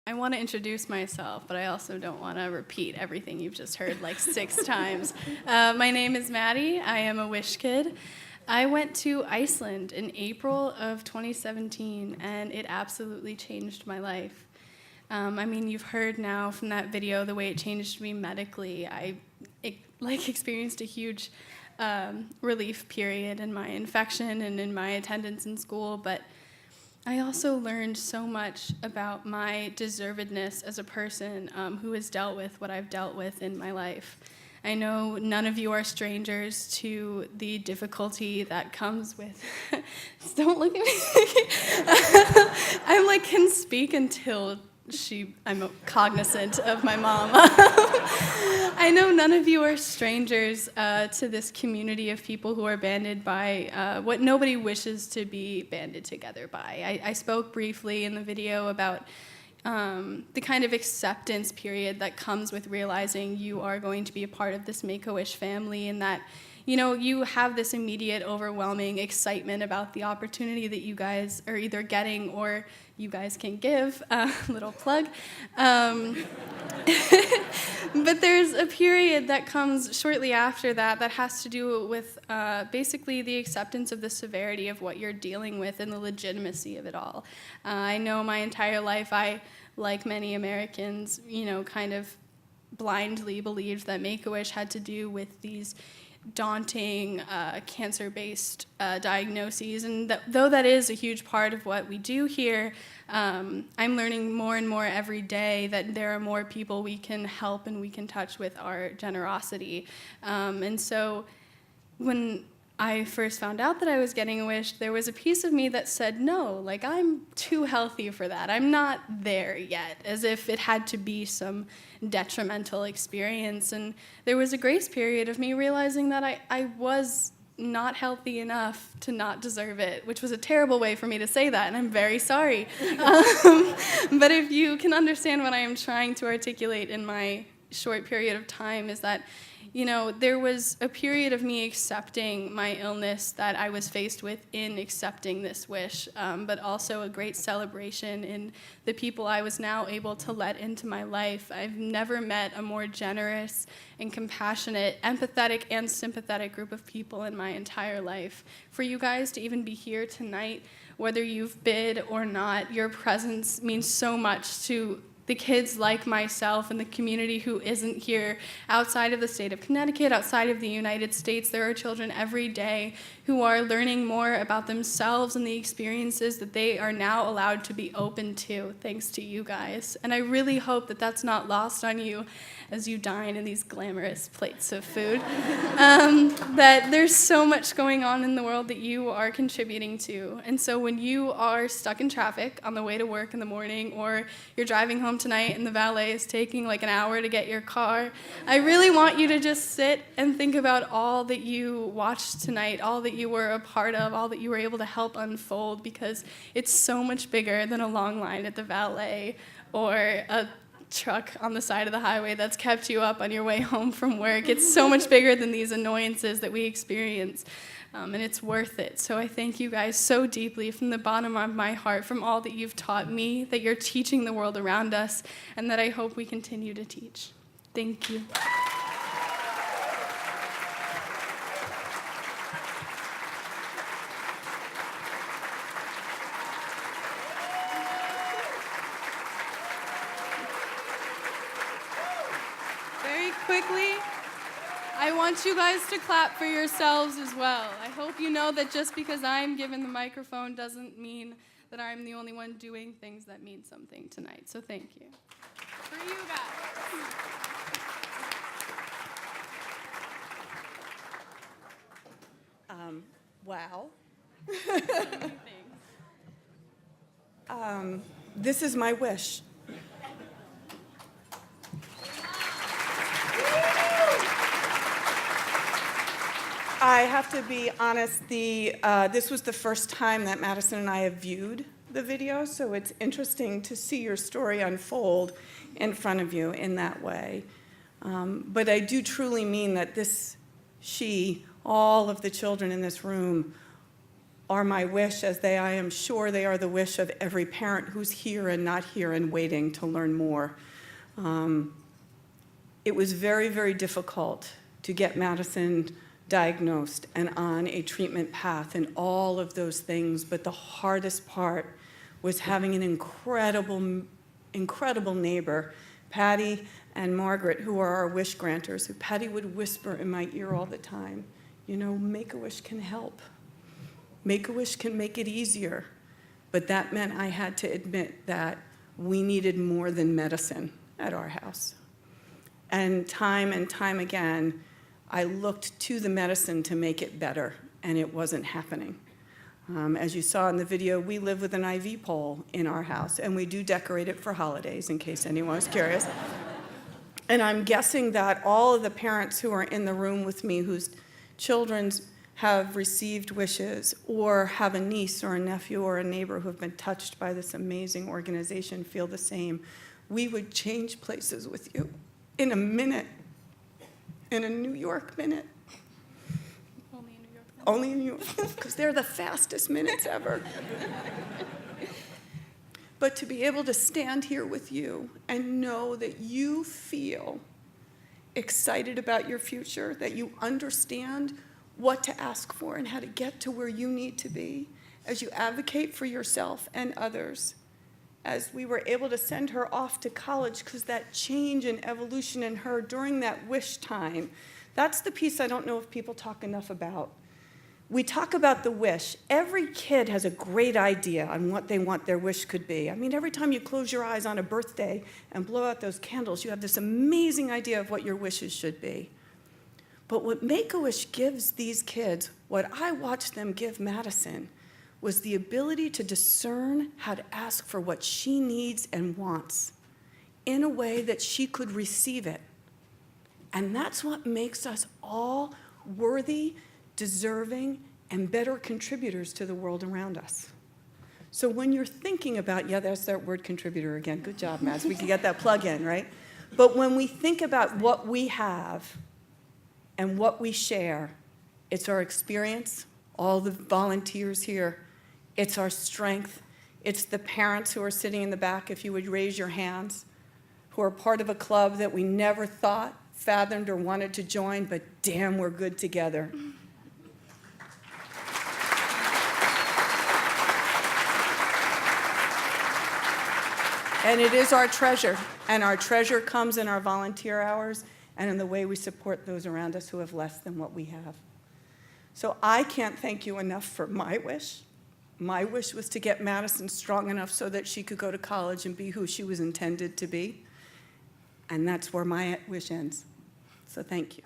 I want to introduce myself, but I also don't want to repeat everything you've just heard like 6 times. My name is Maddie. I am a Wish kid. I went to Iceland in April of 2017, and it absolutely changed my life. I mean, you've heard now from that video the way it changed me medically. I experienced a huge relief period in my infection and in my attendance in school, but I also learned so much about my deservedness as a person who has dealt with what I've dealt with in my life. I know none of you are strangers to the difficulty that comes with, don't look at me. I can speak until I'm cognizant of my mom. I know none of you are strangers to this community of people who are banded by what nobody wishes to be banded together by. I spoke briefly in the video about the kind of acceptance period that comes with realizing you are going to be a part of this Make-A-Wish family, and that you have this immediate, overwhelming excitement about the opportunity that you guys are either getting or you guys can give. Little plug. But there's a period that comes shortly after that has to do with basically the acceptance of the severity of what you're dealing with and the legitimacy of it all. I know my entire life I, like many Americans, kind of blindly believed that Make-A-Wish had to do with these daunting cancer-based diagnoses, and though that is a huge part of what we do here, I'm learning more and more every day that there are more people we can help and we can touch with our generosity. And so when I first found out that I was getting a wish, there was a piece of me that said, no, I'm too healthy for that. I'm not there yet, as if it had to be some detrimental experience. And there was a grace period of me realizing that I was not healthy enough to not deserve it, which was a terrible way for me to say that, and I'm very sorry. But if you can understand what I am trying to articulate in my short period of time is that there was a period of me accepting my illness that I was faced with in accepting this wish, but also a great celebration in the people I was now able to let into my life. I've never met a more generous and compassionate, empathetic, and sympathetic group of people in my entire life. For you guys to even be here tonight, whether you've bid or not, your presence means so much to the kids like myself and the community who isn't here outside of the state of Connecticut, outside of the United States. There are children every day who are learning more about themselves and the experiences that they are now allowed to be open to, thanks to you guys. And I really hope that that's not lost on you as you dine in these glamorous plates of food. That there's so much going on in the world that you are contributing to. And so when you are stuck in traffic on the way to work in the morning, or you're driving home tonight and the valet is taking an hour to get your car, I really want you to just sit and think about all that you watched tonight, all that you were a part of, all that you were able to help unfold, because it's so much bigger than a long line at the valet or a truck on the side of the highway that's kept you up on your way home from work. It's so much bigger than these annoyances that we experience. And it's worth it. So I thank you guys so deeply from the bottom of my heart, from all that you've taught me, that you're teaching the world around us, and that I hope we continue to teach. Thank you. Very quickly, I want you guys to clap for yourselves as well. I hope you know that just because I'm given the microphone doesn't mean that I'm the only one doing things that mean something tonight. So thank you. For you guys. Wow. This is my wish. I have to be honest, this was the first time that Madison and I have viewed the video, so it's interesting to see your story unfold in front of you in that way. But I do truly mean that all of the children in this room are my wish, as I am sure they are the wish of every parent who's here and not here and waiting to learn more. It was very, very difficult to get Madison diagnosed and on a treatment path and all of those things, but the hardest part was having an incredible neighbor, Patty and Margaret, who are our wish granters, who Patty would whisper in my ear all the time, you know, Make-A-Wish can help. Make-A-Wish can make it easier. But that meant I had to admit that we needed more than medicine at our house. And time again, I looked to the medicine to make it better, and it wasn't happening. As you saw in the video, we live with an IV pole in our house, and we do decorate it for holidays, in case anyone was curious. And I'm guessing that all of the parents who are in the room with me whose children have received wishes or have a niece or a nephew or a neighbor who have been touched by this amazing organization feel the same. We would change places with you in a minute, in a New York minute. Only in New York. Only in New York, because they're the fastest minutes ever. But to be able to stand here with you and know that you feel excited about your future, that you understand what to ask for and how to get to where you need to be as you advocate for yourself and others, as we were able to send her off to college, because that change and evolution in her during that wish time, that's the piece I don't know if people talk enough about. We talk about the wish. Every kid has a great idea on what they want their wish could be. I mean, every time you close your eyes on a birthday and blow out those candles, you have this amazing idea of what your wishes should be. But what Make-A-Wish gives these kids, what I watched them give Madison, was the ability to discern how to ask for what she needs and wants in a way that she could receive it. And that's what makes us all worthy, deserving, and better contributors to the world around us. So when you're thinking about, yeah, there's that word contributor again. Good job, Mads. We can get that plug in, right? But when we think about what we have and what we share, it's our experience, all the volunteers here, it's our strength, it's the parents who are sitting in the back, if you would raise your hands, who are part of a club that we never thought, fathomed, or wanted to join, but damn, we're good together. And it is our treasure, and our treasure comes in our volunteer hours and in the way we support those around us who have less than what we have. So I can't thank you enough for my wish. My wish was to get Madison strong enough so that she could go to college and be who she was intended to be. And that's where my wish ends. So thank you.